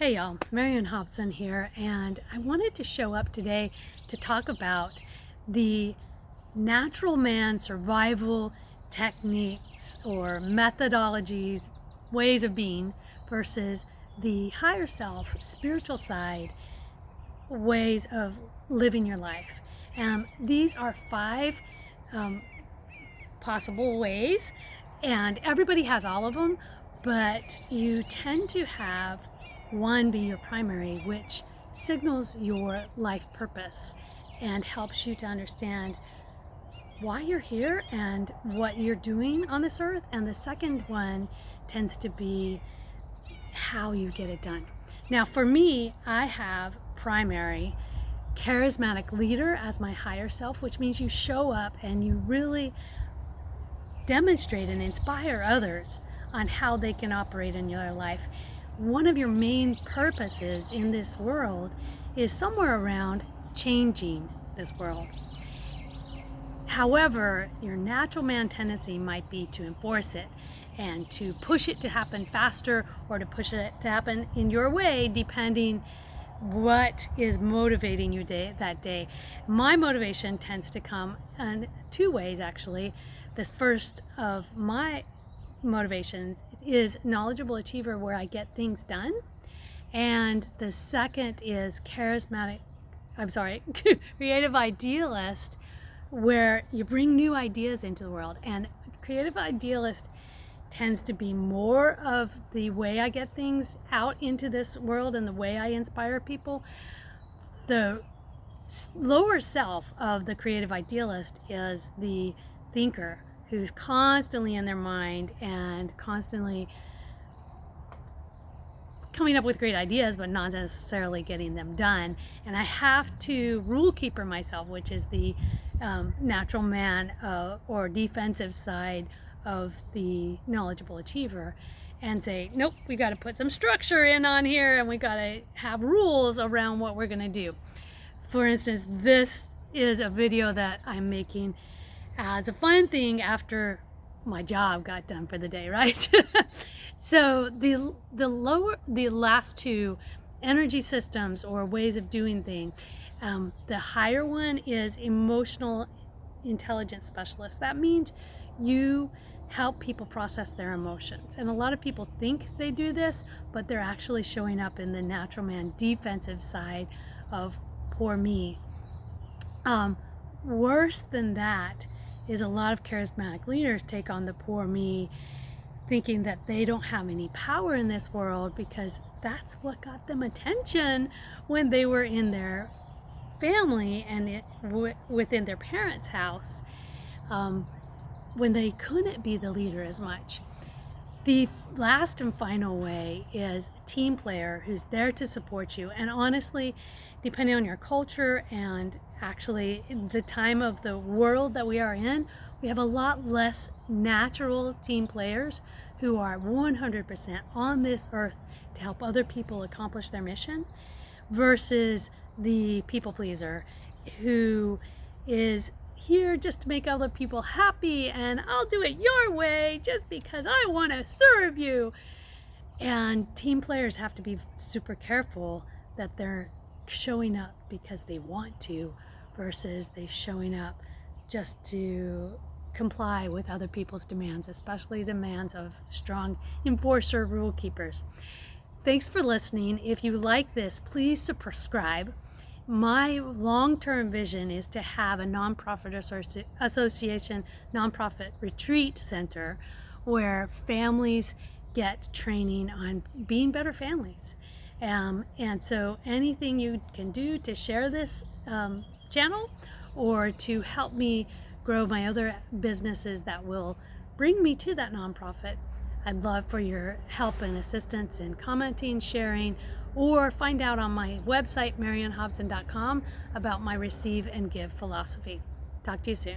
Hey y'all, Marian here, and I wanted to show up today to talk about the natural man survival techniques or methodologies, ways of being versus the higher self, spiritual side, ways of living your life. These are five possible ways, and everybody has all of them, but you tend to have one be your primary, which signals your life purpose and helps you to understand why you're here and what you're doing on this earth. And the second one tends to be how you get it done. Now for me, I have primary charismatic leader as my higher self, which means you show up and you really demonstrate and inspire others on how they can operate in your life. One of your main purposes in this world is somewhere around changing this world. However, your natural man tendency might be to enforce it and to push it to happen faster or to push it to happen in your way, depending what is motivating you that day. My motivation tends to come in two ways, actually. This first of my motivations is knowledgeable achiever, where I get things done, and the second is creative idealist, where you bring new ideas into the world. And creative idealist tends to be more of the way I get things out into this world and the way I inspire people. The lower self of the creative idealist is the thinker, who's constantly in their mind and constantly coming up with great ideas, but not necessarily getting them done. And I have to rule keeper myself, which is the natural man or defensive side of the knowledgeable achiever, and say, nope, we got to put some structure in on here, and we got to have rules around what we're going to do. For instance, this is a video that I'm making as a fun thing after my job got done for the day, right? So the last two energy systems or ways of doing things, the higher one is emotional intelligence specialist. That means you help people process their emotions. And a lot of people think they do this, but they're actually showing up in the natural man defensive side of poor me. Worse than that is a lot of charismatic leaders take on the poor me, thinking that they don't have any power in this world because that's what got them attention when they were in their family and within their parents' house, when they couldn't be the leader as much. The last and final way is a team player who's there to support you. And honestly, depending on your culture and actually the time of the world that we are in, we have a lot less natural team players who are 100% on this earth to help other people accomplish their mission, versus the people pleaser who is here just to make other people happy, and I'll do it your way just because I want to serve you. And team players have to be super careful that they're showing up because they want to, versus they showing up just to comply with other people's demands, especially demands of strong enforcer rule keepers. Thanks for listening. If you like this, please subscribe. My long-term vision is to have a nonprofit association, nonprofit retreat center, where families get training on being better families. And so anything you can do to share this channel or to help me grow my other businesses that will bring me to that nonprofit, I'd love for your help and assistance in commenting, sharing, or find out on my website, marianhobson.com, about my receive and give philosophy. Talk to you soon.